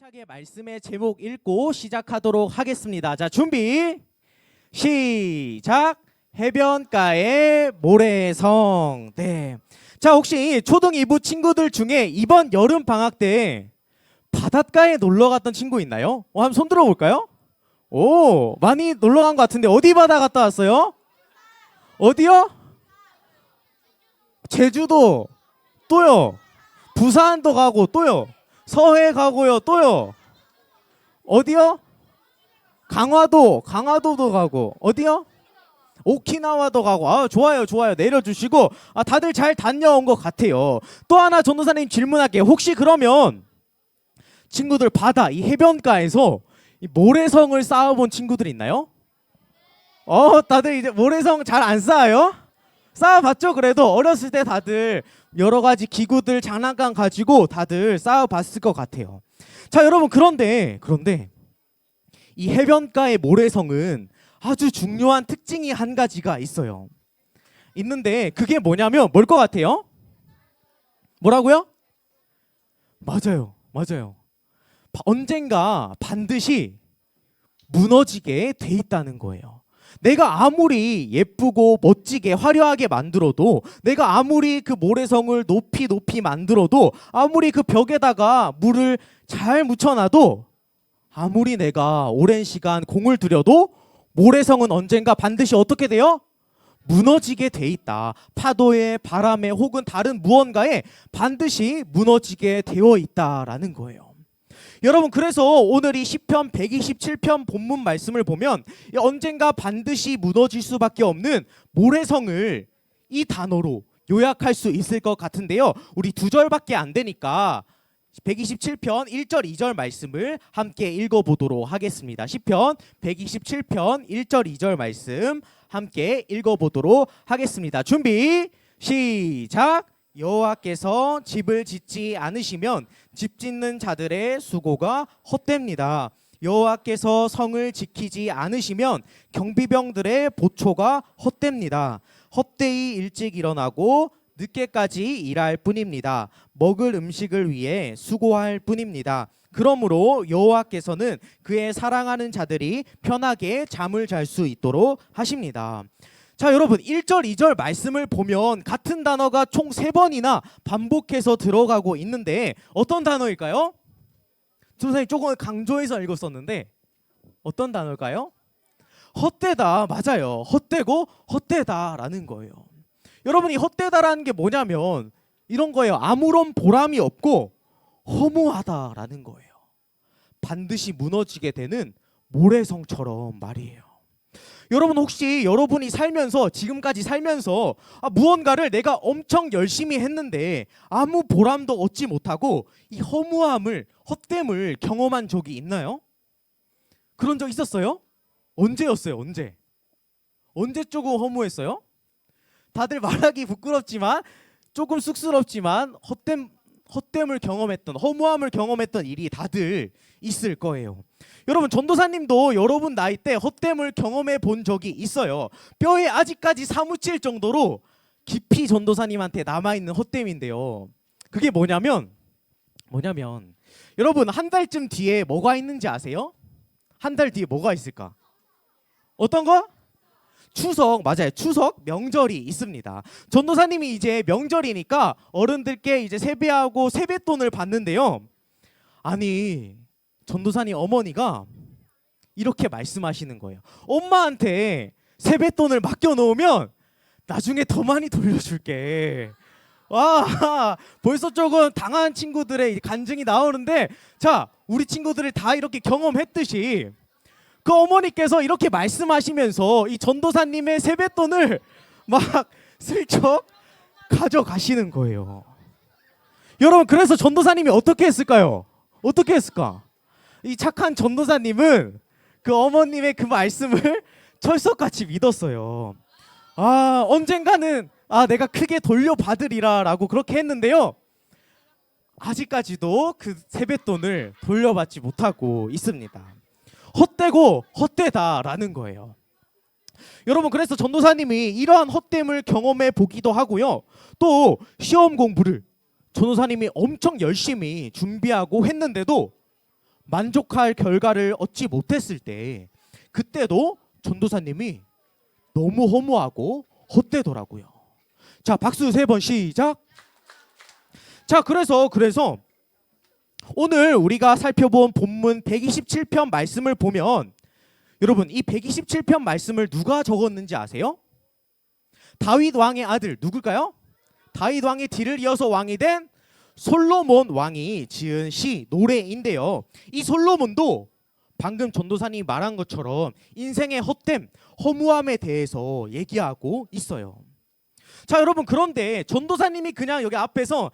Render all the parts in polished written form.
힘차게 말씀의 제목 읽고 시작하도록 하겠습니다. 자, 준비 시작. 해변가의 모래성. 네. 자, 혹시 초등 2부 친구들 중에 이번 여름 방학 때 바닷가에 놀러 갔던 친구 있나요? 한번 손 들어 볼까요? 오, 많이 놀러 간 것 같은데 어디 바다 갔다 왔어요? 어디요? 제주도. 또요. 부산도 가고 또요. 서해 가고요. 또요. 어디요? 강화도도 가고. 어디요? 오키나와도 가고. 아, 좋아요. 내려주시고. 아, 다들 잘 다녀온 것 같아요. 또 하나 전도사님 질문할게요. 혹시 그러면 친구들 바다 이 해변가에서 이 모래성을 쌓아본 친구들 있나요? 다들 이제 모래성 잘 안 쌓아요? 쌓아봤죠? 그래도 어렸을 때 다들 여러 가지 기구들 장난감 가지고 다들 쌓아봤을 것 같아요. 자, 여러분, 그런데 이 해변가의 모래성은 아주 중요한 특징이 한 가지가 있어요. 있는데 그게 뭐냐면 뭘 것 같아요? 뭐라고요? 맞아요. 언젠가 반드시 무너지게 돼 있다는 거예요. 내가 아무리 예쁘고 멋지게 화려하게 만들어도, 내가 아무리 그 모래성을 높이 만들어도, 아무리 그 벽에다가 물을 잘 묻혀놔도, 아무리 내가 오랜 시간 공을 들여도 모래성은 언젠가 반드시 어떻게 돼요? 무너지게 돼 있다. 파도에, 바람에, 혹은 다른 무언가에 반드시 무너지게 되어 있다라는 거예요. 여러분, 그래서 오늘 이 시편 127편 본문 말씀을 보면 언젠가 반드시 무너질 수밖에 없는 모래성을 이 단어로 요약할 수 있을 것 같은데요. 우리 두 절밖에 안 되니까 127편 1절 2절 말씀을 함께 읽어보도록 하겠습니다. 시편 127편 1절 2절 말씀 함께 읽어보도록 하겠습니다. 준비 시작. 여호와께서 집을 짓지 않으시면 집 짓는 자들의 수고가 헛됩니다. 여호와께서 성을 지키지 않으시면 경비병들의 보초가 헛됩니다. 헛되이 일찍 일어나고 늦게까지 일할 뿐입니다. 먹을 음식을 위해 수고할 뿐입니다. 그러므로 여호와께서는 그의 사랑하는 자들이 편하게 잠을 잘 수 있도록 하십니다. 자, 여러분, 1절 2절 말씀을 보면 같은 단어가 총 3번이나 반복해서 들어가고 있는데 어떤 단어일까요? 선생님 조금 강조해서 읽었었는데 어떤 단어일까요? 헛되다. 맞아요. 헛되고 헛되다라는 거예요. 여러분이 헛되다라는 게 뭐냐면 이런 거예요. 아무런 보람이 없고 허무하다라는 거예요. 반드시 무너지게 되는 모래성처럼 말이에요. 여러분, 혹시 여러분이 살면서 지금까지 살면서 무언가를 내가 엄청 열심히 했는데 아무 보람도 얻지 못하고 이 허무함을, 헛됨을 경험한 적이 있나요? 그런 적 있었어요? 언제였어요? 언제 조금 허무했어요? 다들 말하기 부끄럽지만 조금 쑥스럽지만 헛됨을 경험했던, 허무함을 경험했던 일이 다들 있을 거예요. 여러분, 전도사님도 여러분 나이 때 헛됨을 경험해 본 적이 있어요. 뼈에 아직까지 사무칠 정도로 깊이 전도사님한테 남아있는 헛됨인데요. 그게 뭐냐면 여러분, 한 달쯤 뒤에 뭐가 있는지 아세요? 한 달 뒤에 뭐가 있을까? 어떤 거? 추석. 맞아요. 추석 명절이 있습니다. 전도사님이 이제 명절이니까 어른들께 이제 세배하고 세뱃돈을 받는데요. 아니, 전도사님 어머니가 이렇게 말씀하시는 거예요. 엄마한테 세뱃돈을 맡겨놓으면 나중에 더 많이 돌려줄게. 와, 벌써 조금 당한 친구들의 간증이 나오는데, 자, 우리 친구들을 다 이렇게 경험했듯이 그 어머니께서 이렇게 말씀하시면서 이 전도사님의 세뱃돈을 막 슬쩍 가져가시는 거예요. 여러분, 그래서 전도사님이 어떻게 했을까요? 이 착한 전도사님은 그 어머님의 그 말씀을 철석같이 믿었어요. 언젠가는 내가 크게 돌려받으리라 라고 그렇게 했는데요. 아직까지도 그 세뱃돈을 돌려받지 못하고 있습니다. 헛되고 헛되다라는 거예요. 여러분, 그래서 전도사님이 이러한 헛됨을 경험해 보기도 하고요. 또 시험 공부를 전도사님이 엄청 열심히 준비하고 했는데도 만족할 결과를 얻지 못했을 때 그때도 전도사님이 너무 허무하고 헛되더라고요. 자, 박수 3번 시작. 자, 그래서 오늘 우리가 살펴본 본문 127편 말씀을 보면 여러분, 이 127편 말씀을 누가 적었는지 아세요? 다윗 왕의 아들 누굴까요? 다윗 왕의 뒤를 이어서 왕이 된 솔로몬 왕이 지은 시 노래인데요. 이 솔로몬도 방금 전도사님이 말한 것처럼 인생의 헛됨, 허무함에 대해서 얘기하고 있어요. 자, 여러분, 그런데 전도사님이 그냥 여기 앞에서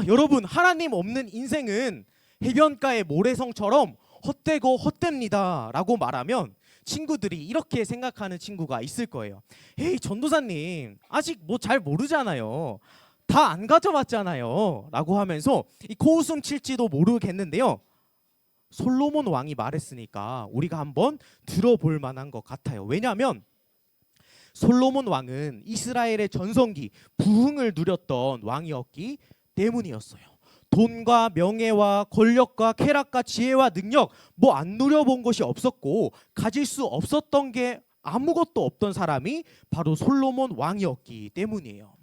여러분, 하나님 없는 인생은 해변가의 모래성처럼 헛되고 헛됩니다 라고 말하면 친구들이 이렇게 생각하는 친구가 있을 거예요. 에이, 전도사님 아직 뭐 잘 모르잖아요. 다 안 가져봤잖아요 라고 하면서 이 코웃음 칠지도 모르겠는데요. 솔로몬 왕이 말했으니까 우리가 한번 들어볼 만한 것 같아요. 왜냐하면 솔로몬 왕은 이스라엘의 전성기 부흥을 누렸던 왕이었기 때문이었어요. 돈과 명예와 권력과 쾌락과 지혜와 능력 뭐 안 누려본 것이 없었고 가질 수 없었던 게 아무것도 없던 사람이 바로 솔로몬 왕이었기 때문이에요.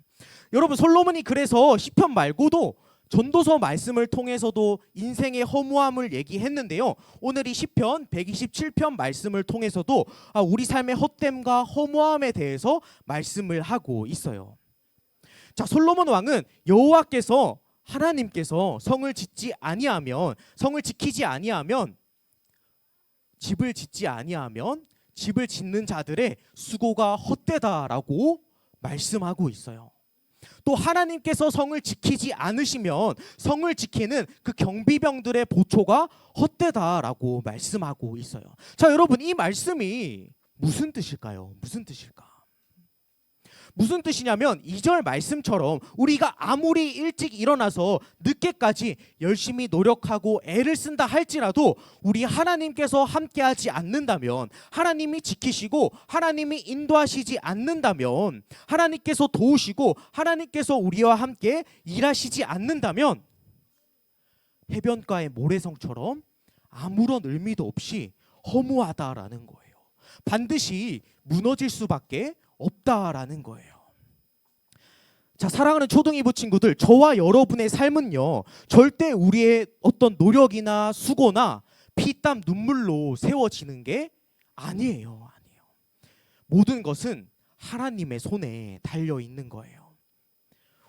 여러분, 솔로몬이 그래서 시편 말고도 전도서 말씀을 통해서도 인생의 허무함을 얘기했는데요. 오늘 이 시편 127편 말씀을 통해서도 우리 삶의 헛됨과 허무함에 대해서 말씀을 하고 있어요. 자, 솔로몬 왕은 여호와께서 하나님께서 성을 지키지 아니하면 집을 짓지 아니하면 집을 짓는 자들의 수고가 헛되다라고 말씀하고 있어요. 또 하나님께서 성을 지키지 않으시면 성을 지키는 그 경비병들의 보초가 헛되다라고 말씀하고 있어요. 자, 여러분, 이 말씀이 무슨 뜻일까요? 무슨 뜻이냐면 2절 말씀처럼 우리가 아무리 일찍 일어나서 늦게까지 열심히 노력하고 애를 쓴다 할지라도 우리 하나님께서 함께하지 않는다면, 하나님이 지키시고 하나님이 인도하시지 않는다면, 하나님께서 도우시고 하나님께서 우리와 함께 일하시지 않는다면 해변가의 모래성처럼 아무런 의미도 없이 허무하다라는 거예요. 반드시 무너질 수밖에 없다라는 거예요. 자, 사랑하는 초등이부 친구들, 저와 여러분의 삶은요 절대 우리의 어떤 노력이나 수고나 피땀 눈물로 세워지는 게 아니에요. 모든 것은 하나님의 손에 달려 있는 거예요.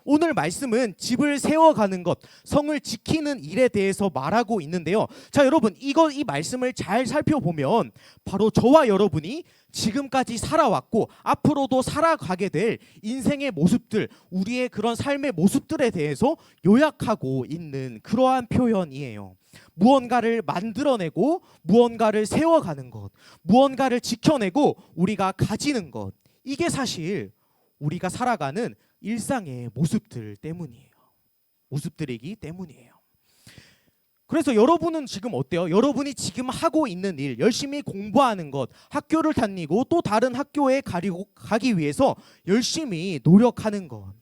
오늘 말씀은 집을 세워가는 것, 성을 지키는 일에 대해서 말하고 있는데요. 자, 여러분, 이 말씀을 잘 살펴보면 바로 저와 여러분이 지금까지 살아왔고 앞으로도 살아가게 될 인생의 모습들, 우리의 그런 삶의 모습들에 대해서 요약하고 있는 그러한 표현이에요. 무언가를 만들어내고 무언가를 세워가는 것, 무언가를 지켜내고 우리가 가지는 것, 이게 사실 우리가 살아가는 일상의 모습들이기 때문이에요. 그래서 여러분은 지금 어때요? 여러분이 지금 하고 있는 일, 열심히 공부하는 것, 학교를 다니고 또 다른 학교에 가기 위해서 열심히 노력하는 것,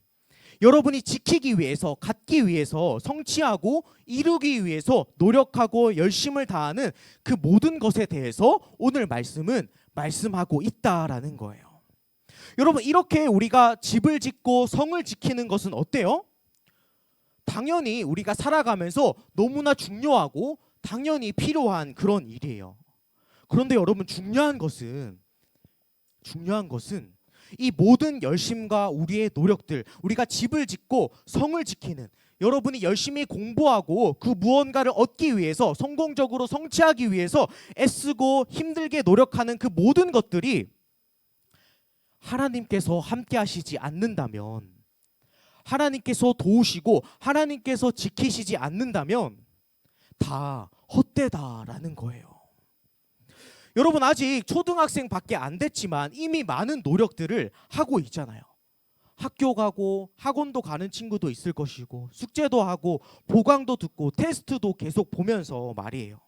여러분이 지키기 위해서, 갖기 위해서, 성취하고 이루기 위해서 노력하고 열심을 다하는 그 모든 것에 대해서 오늘 말씀은 말씀하고 있다라는 거예요. 여러분, 이렇게 우리가 집을 짓고 성을 지키는 것은 어때요? 당연히 우리가 살아가면서 너무나 중요하고 당연히 필요한 그런 일이에요. 그런데 여러분, 중요한 것은 이 모든 열심과 우리의 노력들, 우리가 집을 짓고 성을 지키는, 여러분이 열심히 공부하고 그 무언가를 얻기 위해서, 성공적으로 성취하기 위해서 애쓰고 힘들게 노력하는 그 모든 것들이 하나님께서 함께 하시지 않는다면, 하나님께서 도우시고 하나님께서 지키시지 않는다면 다 헛되다라는 거예요. 여러분, 아직 초등학생밖에 안 됐지만 이미 많은 노력들을 하고 있잖아요. 학교 가고 학원도 가는 친구도 있을 것이고 숙제도 하고 보강도 듣고 테스트도 계속 보면서 말이에요.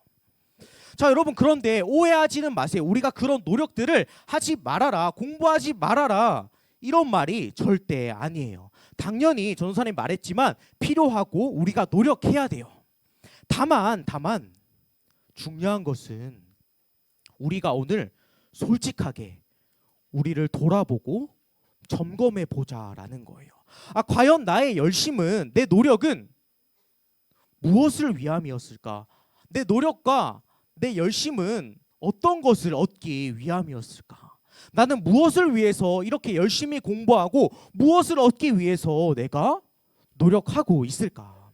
자, 여러분, 그런데 오해하지는 마세요. 우리가 그런 노력들을 하지 말아라, 공부하지 말아라, 이런 말이 절대 아니에요. 당연히 전도사님 말했지만 필요하고 우리가 노력해야 돼요. 다만 중요한 것은 우리가 오늘 솔직하게 우리를 돌아보고 점검해 보자라는 거예요. 과연 나의 열심은, 내 노력은 무엇을 위함이었을까? 내 노력과 내 열심은 어떤 것을 얻기 위함이었을까? 나는 무엇을 위해서 이렇게 열심히 공부하고 무엇을 얻기 위해서 내가 노력하고 있을까?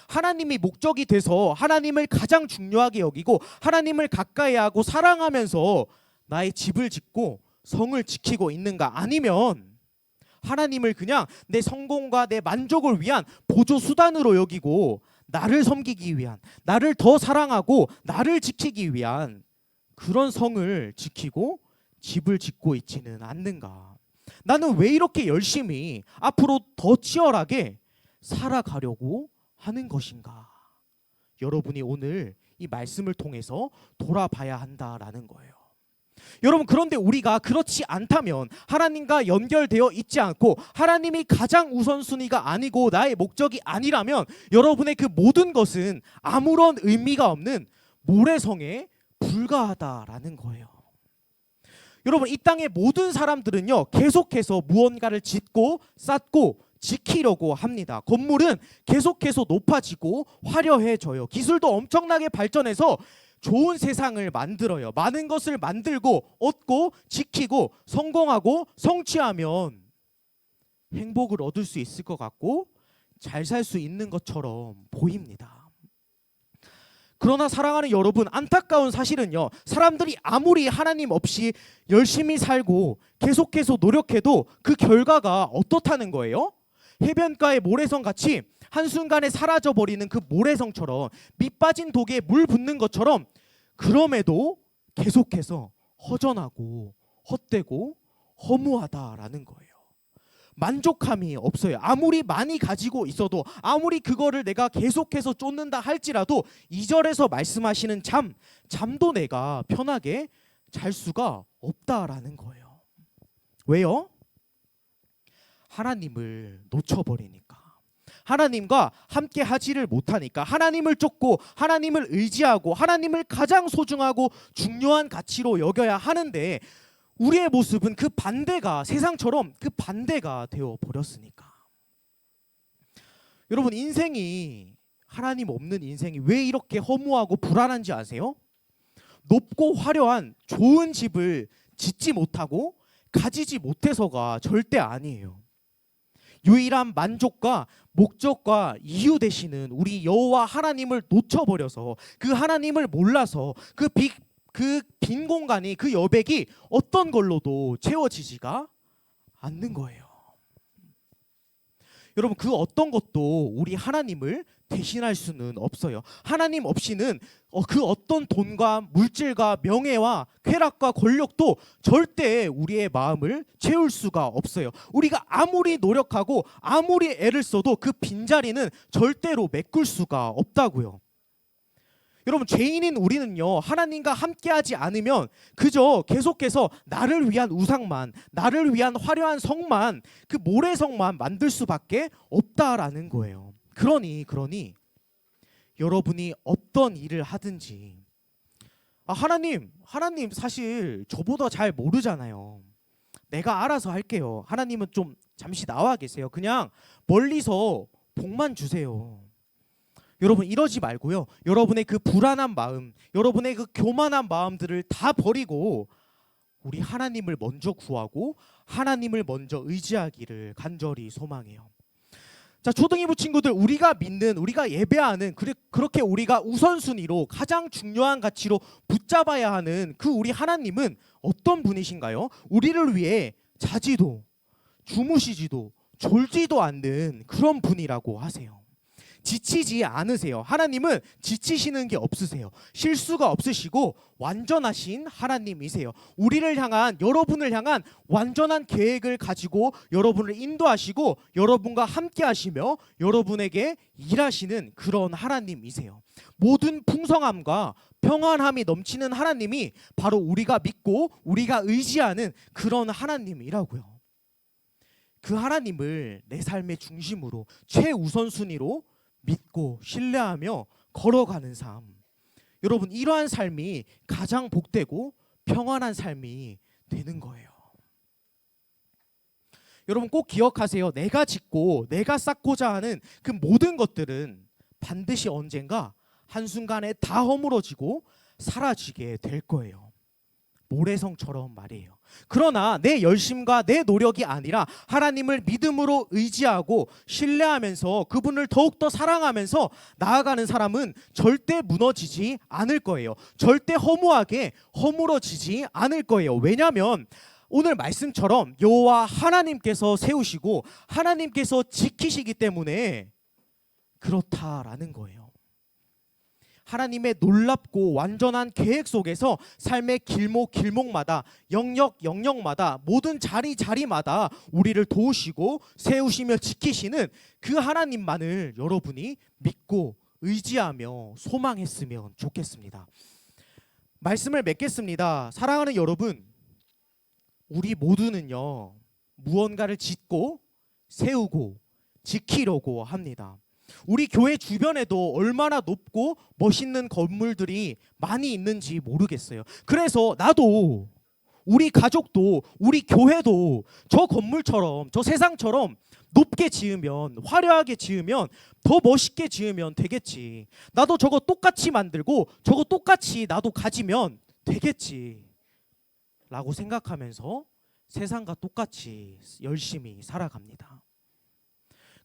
하나님이 목적이 돼서 하나님을 가장 중요하게 여기고 하나님을 가까이 하고 사랑하면서 나의 집을 짓고 성을 지키고 있는가? 아니면 하나님을 그냥 내 성공과 내 만족을 위한 보조 수단으로 여기고 나를 섬기기 위한, 나를 더 사랑하고 나를 지키기 위한 그런 성을 지키고 집을 짓고 있지는 않는가? 나는 왜 이렇게 열심히 앞으로 더 치열하게 살아가려고 하는 것인가? 여러분이 오늘 이 말씀을 통해서 돌아봐야 한다라는 거예요. 여러분, 그런데 우리가 그렇지 않다면, 하나님과 연결되어 있지 않고 하나님이 가장 우선순위가 아니고 나의 목적이 아니라면 여러분의 그 모든 것은 아무런 의미가 없는 모래성에 불과하다라는 거예요. 여러분, 이 땅의 모든 사람들은요, 계속해서 무언가를 짓고 쌓고 지키려고 합니다. 건물은 계속해서 높아지고 화려해져요. 기술도 엄청나게 발전해서 좋은 세상을 만들어요. 많은 것을 만들고 얻고 지키고 성공하고 성취하면 행복을 얻을 수 있을 것 같고 잘 살 수 있는 것처럼 보입니다. 그러나 사랑하는 여러분, 안타까운 사실은요, 사람들이 아무리 하나님 없이 열심히 살고 계속해서 노력해도 그 결과가 어떻다는 거예요? 해변가의 모래성 같이 한순간에 사라져버리는 그 모래성처럼, 밑 빠진 독에 물 붓는 것처럼, 그럼에도 계속해서 허전하고 헛되고 허무하다라는 거예요. 만족함이 없어요. 아무리 많이 가지고 있어도, 아무리 그거를 내가 계속해서 쫓는다 할지라도 2절에서 말씀하시는 잠도 내가 편하게 잘 수가 없다라는 거예요. 왜요? 하나님을 놓쳐버리니까. 하나님과 함께 하지를 못하니까. 하나님을 쫓고 하나님을 의지하고 하나님을 가장 소중하고 중요한 가치로 여겨야 하는데 우리의 모습은 그 반대가, 세상처럼 그 반대가 되어 버렸으니까. 여러분, 인생이, 하나님 없는 인생이 왜 이렇게 허무하고 불안한지 아세요? 높고 화려한 좋은 집을 짓지 못하고 가지지 못해서가 절대 아니에요. 유일한 만족과 목적과 이유 되시는 우리 여호와 하나님을 놓쳐버려서, 그 하나님을 몰라서 그 빈 공간이, 그 여백이 어떤 걸로도 채워지지가 않는 거예요. 여러분, 그 어떤 것도 우리 하나님을 대신할 수는 없어요. 하나님 없이는 그 어떤 돈과 물질과 명예와 쾌락과 권력도 절대 우리의 마음을 채울 수가 없어요. 우리가 아무리 노력하고 아무리 애를 써도 그 빈자리는 절대로 메꿀 수가 없다고요. 여러분, 죄인인 우리는요, 하나님과 함께하지 않으면 그저 계속해서 나를 위한 우상만, 나를 위한 화려한 성만, 그 모래성만 만들 수밖에 없다라는 거예요. 그러니 여러분이 어떤 일을 하든지, 하나님 사실 저보다 잘 모르잖아요. 내가 알아서 할게요. 하나님은 좀 잠시 나와 계세요. 그냥 멀리서 복만 주세요. 여러분, 이러지 말고요. 여러분의 그 불안한 마음, 여러분의 그 교만한 마음들을 다 버리고 우리 하나님을 먼저 구하고 하나님을 먼저 의지하기를 간절히 소망해요. 자, 초등이부 친구들, 우리가 믿는, 우리가 예배하는, 그렇게 우리가 우선순위로 가장 중요한 가치로 붙잡아야 하는 그 우리 하나님은 어떤 분이신가요? 우리를 위해 자지도 주무시지도 졸지도 않는 그런 분이라고 하세요. 지치지 않으세요. 하나님은 지치시는 게 없으세요. 실수가 없으시고 완전하신 하나님이세요. 우리를 향한, 여러분을 향한 완전한 계획을 가지고 여러분을 인도하시고 여러분과 함께 하시며 여러분에게 일하시는 그런 하나님이세요. 모든 풍성함과 평안함이 넘치는 하나님이 바로 우리가 믿고 우리가 의지하는 그런 하나님이라고요. 그 하나님을 내 삶의 중심으로, 최우선순위로 믿고 신뢰하며 걸어가는 삶, 여러분, 이러한 삶이 가장 복되고 평안한 삶이 되는 거예요. 여러분, 꼭 기억하세요. 내가 짓고 내가 쌓고자 하는 그 모든 것들은 반드시 언젠가 한순간에 다 허물어지고 사라지게 될 거예요. 모래성처럼 말이에요. 그러나 내 열심과 내 노력이 아니라 하나님을 믿음으로 의지하고 신뢰하면서 그분을 더욱더 사랑하면서 나아가는 사람은 절대 무너지지 않을 거예요. 절대 허무하게 허물어지지 않을 거예요. 왜냐하면 오늘 말씀처럼 여호와 하나님께서 세우시고 하나님께서 지키시기 때문에 그렇다라는 거예요. 하나님의 놀랍고 완전한 계획 속에서 삶의 길목마다 영역마다 모든 자리마다 우리를 도우시고 세우시며 지키시는 그 하나님만을 여러분이 믿고 의지하며 소망했으면 좋겠습니다. 말씀을 맺겠습니다. 사랑하는 여러분, 우리 모두는요, 무언가를 짓고 세우고 지키려고 합니다. 우리 교회 주변에도 얼마나 높고 멋있는 건물들이 많이 있는지 모르겠어요. 그래서 나도, 우리 가족도, 우리 교회도 저 건물처럼, 저 세상처럼 높게 지으면, 화려하게 지으면, 더 멋있게 지으면 되겠지. 나도 저거 똑같이 만들고 저거 똑같이 나도 가지면 되겠지 라고 생각하면서 세상과 똑같이 열심히 살아갑니다.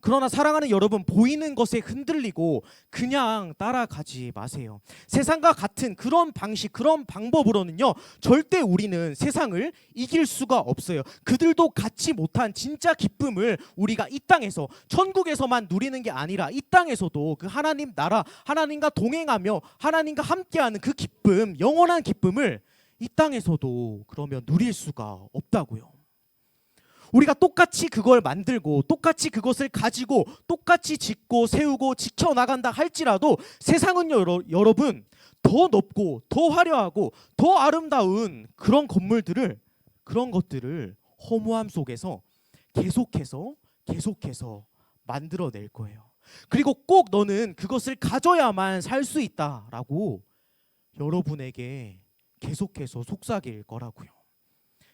그러나 사랑하는 여러분, 보이는 것에 흔들리고 그냥 따라가지 마세요. 세상과 같은 그런 방식, 그런 방법으로는요, 절대 우리는 세상을 이길 수가 없어요. 그들도 갖지 못한 진짜 기쁨을 우리가 이 땅에서, 천국에서만 누리는 게 아니라 이 땅에서도 그 하나님 나라, 하나님과 동행하며 하나님과 함께하는 그 기쁨, 영원한 기쁨을 이 땅에서도 그러면 누릴 수가 없다고요. 우리가 똑같이 그걸 만들고 똑같이 그것을 가지고 똑같이 짓고 세우고 지켜나간다 할지라도 세상은요, 여러분, 더 높고 더 화려하고 더 아름다운 그런 건물들을, 그런 것들을 허무함 속에서 계속해서 만들어낼 거예요. 그리고 꼭 너는 그것을 가져야만 살 수 있다라고 여러분에게 계속해서 속삭일 거라고요.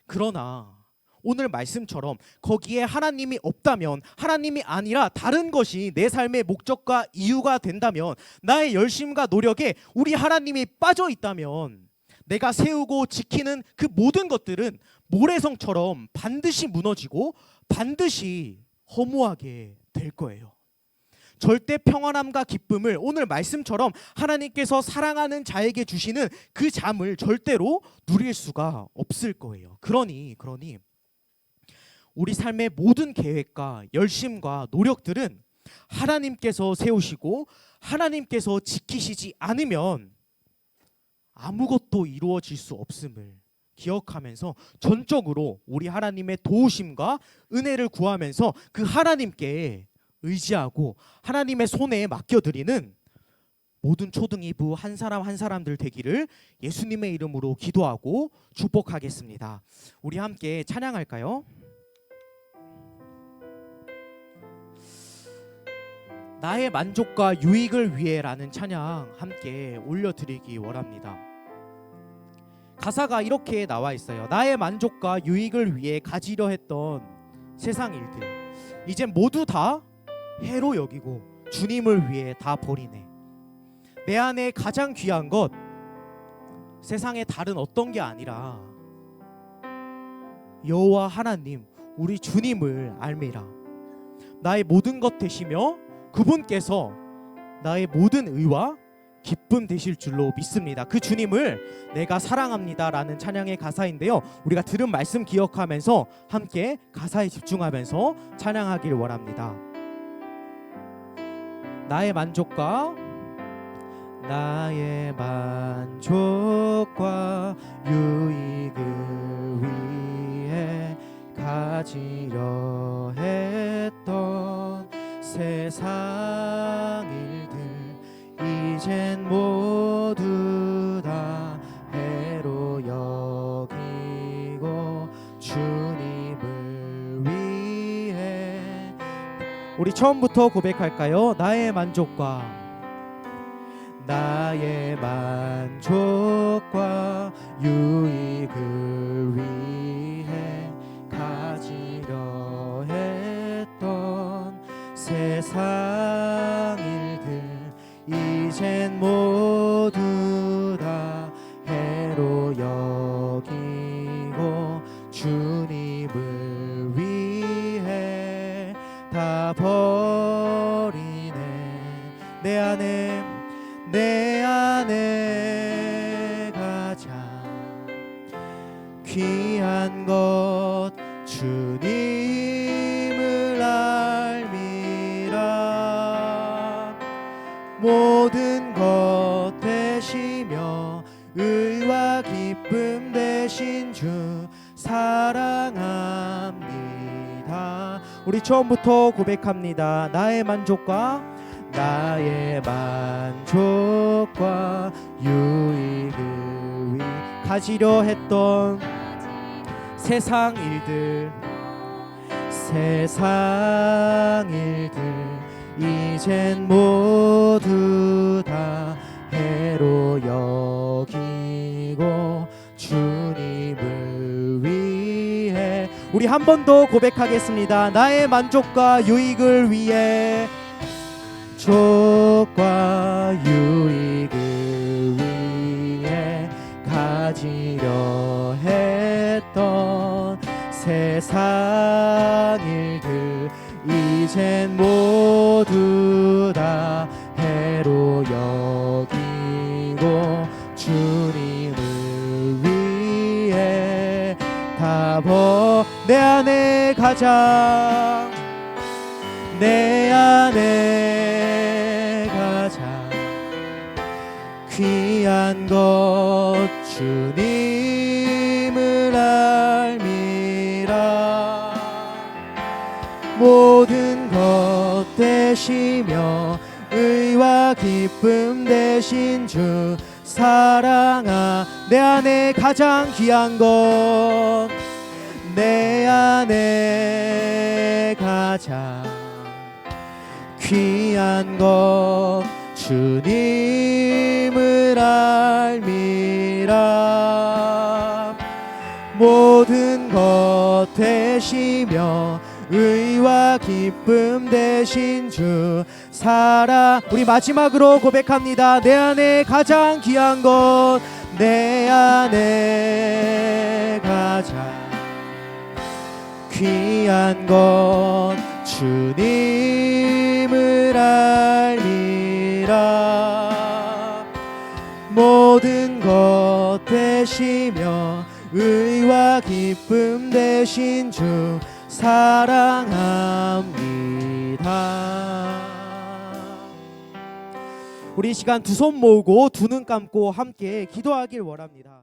그러나 오늘 말씀처럼 거기에 하나님이 없다면, 하나님이 아니라 다른 것이 내 삶의 목적과 이유가 된다면, 나의 열심과 노력에 우리 하나님이 빠져 있다면 내가 세우고 지키는 그 모든 것들은 모래성처럼 반드시 무너지고 반드시 허무하게 될 거예요. 절대 평안함과 기쁨을 오늘 말씀처럼 하나님께서 사랑하는 자에게 주시는 그 잠을 절대로 누릴 수가 없을 거예요. 그러니 우리 삶의 모든 계획과 열심과 노력들은 하나님께서 세우시고 하나님께서 지키시지 않으면 아무것도 이루어질 수 없음을 기억하면서 전적으로 우리 하나님의 도우심과 은혜를 구하면서 그 하나님께 의지하고 하나님의 손에 맡겨드리는 모든 초등이부 한 사람 한 사람들 되기를 예수님의 이름으로 기도하고 축복하겠습니다. 우리 함께 찬양할까요? 나의 만족과 유익을 위해라는 찬양 함께 올려드리기 원합니다. 가사가 이렇게 나와 있어요. 나의 만족과 유익을 위해 가지려 했던 세상 일들 이제 모두 다 해로 여기고 주님을 위해 다 버리네. 내 안에 가장 귀한 것 세상의 다른 어떤 게 아니라 여호와 하나님 우리 주님을 알미라. 나의 모든 것 되시며 그분께서 나의 모든 의와 기쁨 되실 줄로 믿습니다. 그 주님을 내가 사랑합니다 라는 찬양의 가사인데요, 우리가 들은 말씀 기억하면서 함께 가사에 집중하면서 찬양하길 원합니다. 나의 만족과 유익을 위해 가지려 했던 세상 일들 이젠 모두 다 해로 여기고 주님을 위해. 우리 처음부터 고백할까요? 나의 만족과 나의 만족과 유익을 위해 가지려 했던 세상 일들 이젠 모두 다 해로 여기고 주님을 위해 다 버리네. 내 안에 가장 귀한 것 주님을 알미라. 모든 것 되시며 의와 기쁨 되신 주 사랑합니다. 우리 처음부터 고백합니다. 나의 만족과 유익을 위해 가지려 했던 세상 일들 이젠 모두 다 해로 여기고 주님을 위해. 우리 한 번 더 고백하겠습니다. 나의 만족과 유익을 위해 족과 유익을 위해 가지려 했던 세상 일들 이젠 모두 다 해로 여기고 주님을 위해 다 내 안에 가장 귀한 것 주님을 알미라. 모든 것 되시며 의와 기쁨 되신 주 내 안에 가장 귀한 것 내 안에 가장 귀한 것 주님을 알미라. 모든 것 되시며 의와 기쁨 되신 주 우리 마지막으로 고백합니다. 내 안에 가장 귀한 것 내 안에 가장 귀한 것 주님을 알미라. 모든 것 되시며 의와 기쁨 되신 주 사랑합니다. 우리 이 시간 두 손 모으고 두 눈 감고 함께 기도하길 원합니다.